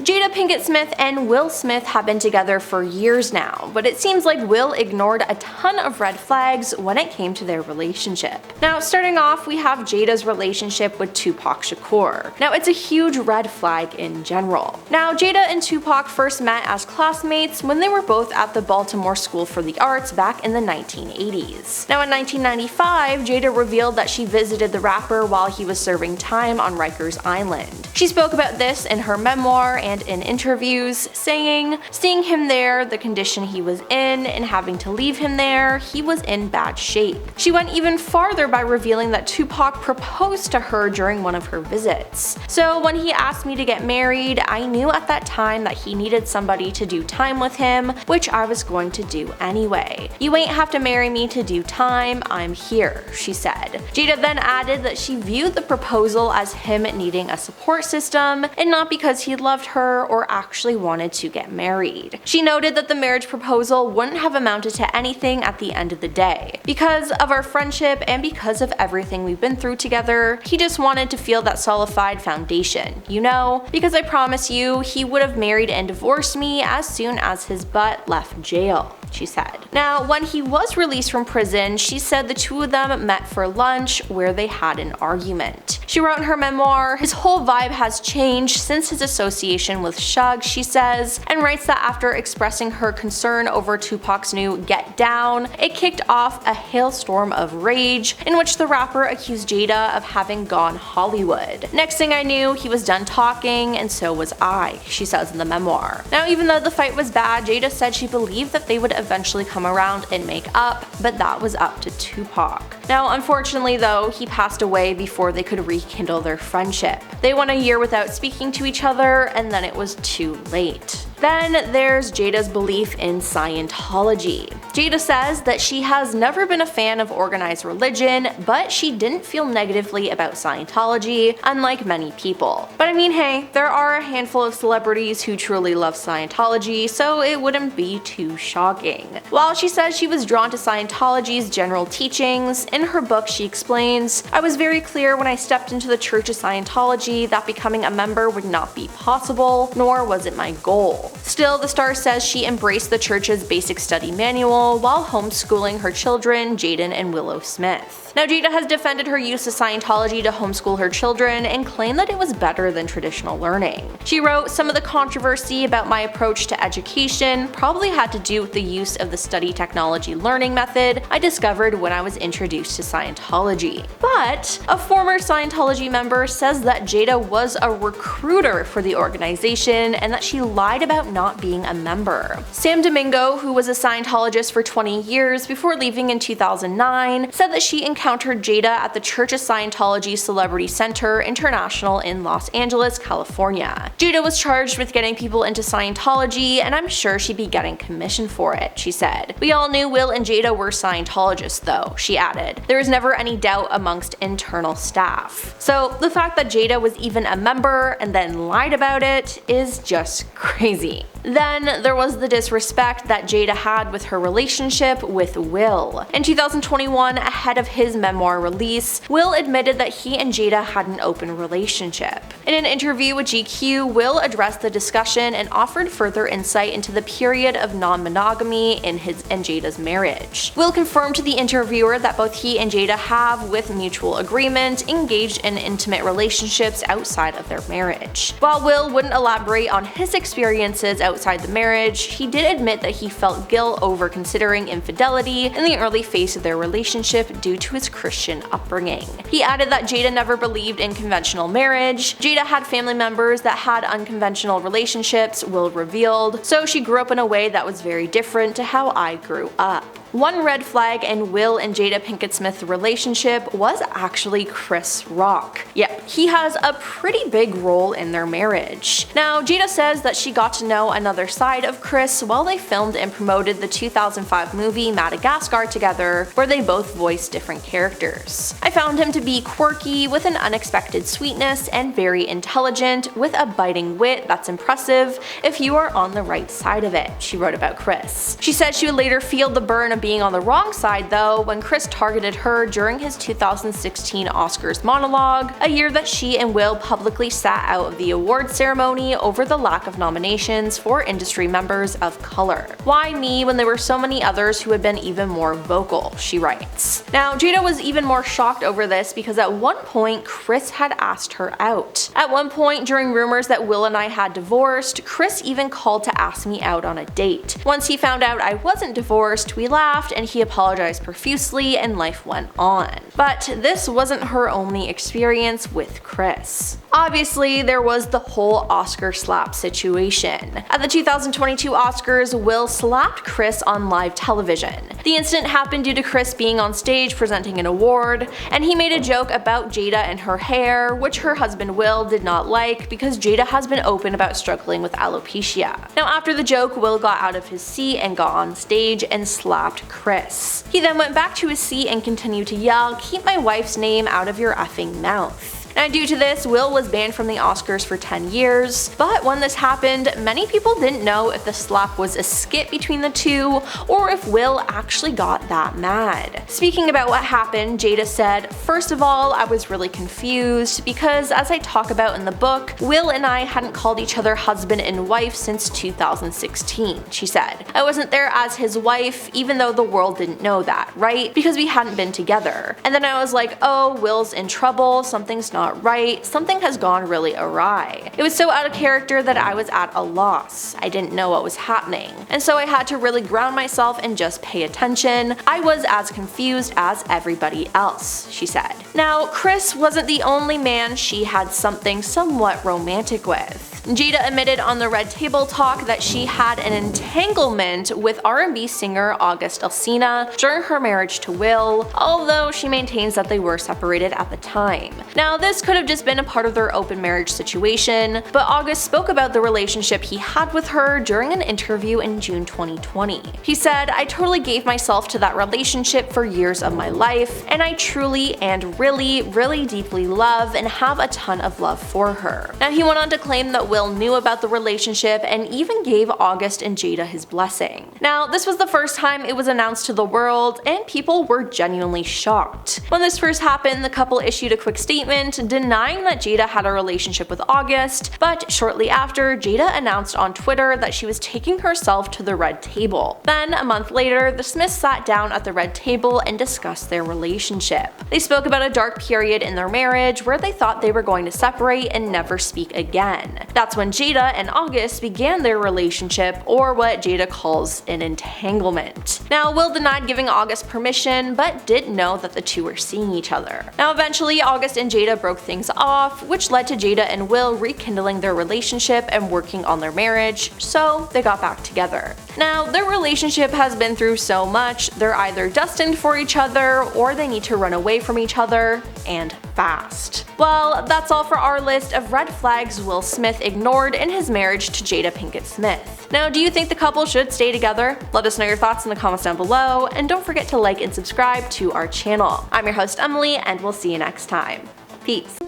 Jada Pinkett Smith and Will Smith have been together for years now, but it seems like Will ignored a ton of red flags when it came to their relationship. Now, starting off, we have Jada's relationship with Tupac Shakur. Now, it's a huge red flag in general. Now, Jada and Tupac first met as classmates when they were both at the Baltimore School for the Arts back in the 1980s. Now, in 1995, Jada revealed that she visited the rapper while he was serving time on Rikers Island. She spoke about this in her memoir and in interviews, saying, "Seeing him there, the condition he was in, and having to leave him there, he was in bad shape." She went even farther by revealing that Tupac proposed to her during one of her visits. "So when he asked me to get married, I knew at that time that he needed somebody to do time with him, which I was going to do anyway. You ain't have to marry me to do time, I'm here," she said. Jada then added that she viewed the proposal as him needing a support system and not because he loved her or actually wanted to get married. She noted that the marriage proposal wouldn't have amounted to anything at the end of the day. "Because of our friendship and because of everything we've been through together, he just wanted to feel that solidified foundation, you know? Because I promise you, he would have married and divorced me as soon as his butt left jail," she said. Now, when he was released from prison, she said the two of them met for lunch where they had an argument. She wrote in her memoir, "His whole vibe has changed since his association with Shug," she says, and writes that after expressing her concern over Tupac's new Get Down, it kicked off a hailstorm of rage in which the rapper accused Jada of having gone Hollywood. "Next thing I knew, he was done talking, and so was I," she says in the memoir. Now, even though the fight was bad, Jada said she believed that they would eventually come around and make up, but that was up to Tupac. Now, unfortunately though, he passed away before they could rekindle their friendship. They went a year without speaking to each other, and then it was too late. Then there's Jada's belief in Scientology. Jada says that she has never been a fan of organized religion, but she didn't feel negatively about Scientology, unlike many people. But I mean, hey, there are a handful of celebrities who truly love Scientology, so it wouldn't be too shocking. While she says she was drawn to Scientology's general teachings, in her book she explains, "I was very clear when I stepped into the Church of Scientology that becoming a member would not be possible, nor was it my goal." Still, the star says she embraced the church's basic study manual while homeschooling her children, Jaden and Willow Smith. Now, Jada has defended her use of Scientology to homeschool her children and claimed that it was better than traditional learning. She wrote, "Some of the controversy about my approach to education probably had to do with the use of the study technology learning method I discovered when I was introduced to Scientology." But a former Scientology member says that Jada was a recruiter for the organization and that she lied about not being a member. Sam Domingo, who was a Scientologist for 20 years before leaving in 2009, said that she encountered Jada at the Church of Scientology Celebrity Center International in Los Angeles, California. "Jada was charged with getting people into Scientology, and I'm sure she'd be getting commission for it," she said. "We all knew Will and Jada were Scientologists though," she added. "There was never any doubt amongst internal staff." So the fact that Jada was even a member and then lied about it is just crazy. Then there was the disrespect that Jada had with her relationship with Will. In 2021, ahead of his memoir release, Will admitted that he and Jada had an open relationship. In an interview with GQ, Will addressed the discussion and offered further insight into the period of non-monogamy in his and Jada's marriage. Will confirmed to the interviewer that both he and Jada have, with mutual agreement, engaged in intimate relationships outside of their marriage. While Will wouldn't elaborate on his experiences outside the marriage, he did admit that he felt guilt over considering infidelity in the early phase of their relationship due to his Christian upbringing. He added that Jada never believed in conventional marriage. Jada had family members that had unconventional relationships, Will revealed, so she grew up in a way that was very different to how I grew up. One red flag in Will and Jada Pinkett Smith's relationship was actually Chris Rock. Yep, he has a pretty big role in their marriage. Now, Jada says that she got to know another side of Chris while they filmed and promoted the 2005 movie Madagascar together, where they both voiced different characters. "I found him to be quirky, with an unexpected sweetness, and very intelligent, with a biting wit that's impressive if you are on the right side of it," she wrote about Chris. She said she would later feel the burn of of being on the wrong side though when Chris targeted her during his 2016 Oscars monologue, a year that she and Will publicly sat out of the awards ceremony over the lack of nominations for industry members of color. Why me when there were so many others who had been even more vocal, she writes. Now, Jada was even more shocked over this because at one point Chris had asked her out. At one point during rumors that Will and I had divorced, Chris even called to ask me out on a date. Once he found out I wasn't divorced, we laughed and he apologized profusely and life went on. But this wasn't her only experience with Chris. Obviously, there was the whole Oscar slap situation. At the 2022 Oscars, Will slapped Chris on live television. The incident happened due to Chris being on stage presenting an award, and he made a joke about Jada and her hair, which her husband Will did not like because Jada has been open about struggling with alopecia. Now after the joke, Will got out of his seat and got on stage and slapped Chris. He then went back to his seat and continued to yell, "Keep my wife's name out of your effing mouth." Now due to this, Will was banned from the Oscars for 10 years, but when this happened, many people didn't know if the slap was a skit between the two or if Will actually got that mad. Speaking about what happened, Jada said, "First of all, I was really confused because as I talk about in the book, Will and I hadn't called each other husband and wife since 2016, she said. "I wasn't there as his wife, even though the world didn't know that, right? Because we hadn't been together. And then I was like, oh, Will's in trouble, something's not right, something has gone really awry. It was so out of character that I was at a loss. I didn't know what was happening. And so I had to really ground myself and just pay attention. I was as confused as everybody else," she said. Now, Chris wasn't the only man she had something somewhat romantic with. Jada admitted on the Red Table Talk that she had an entanglement with R&B singer August Alsina during her marriage to Will, although she maintains that they were separated at the time. Now this could have just been a part of their open marriage situation, but August spoke about the relationship he had with her during an interview in June 2020. He said, "I totally gave myself to that relationship for years of my life, and I truly and really deeply love and have a ton of love for her." Now he went on to claim that Will knew about the relationship and even gave August and Jada his blessing. Now, this was the first time it was announced to the world, and people were genuinely shocked. When this first happened, the couple issued a quick statement denying that Jada had a relationship with August, but shortly after, Jada announced on Twitter that she was taking herself to the Red Table. Then, a month later, the Smiths sat down at the Red Table and discussed their relationship. They spoke about a dark period in their marriage where they thought they were going to separate and never speak again. That's when Jada and August began their relationship, or what Jada calls an entanglement. Now, Will denied giving August permission, but did know that the two were seeing each other. Now, eventually, August and Jada broke things off, which led to Jada and Will rekindling their relationship and working on their marriage, so they got back together. Now, their relationship has been through so much, they're either destined for each other or they need to run away from each other, and fast. Well, that's all for our list of red flags Will Smith ignored in his marriage to Jada Pinkett Smith. Now, do you think the couple should stay together? Let us know your thoughts in the comments down below, and don't forget to like and subscribe to our channel. I'm your host Emily, and we'll see you next time. Peace.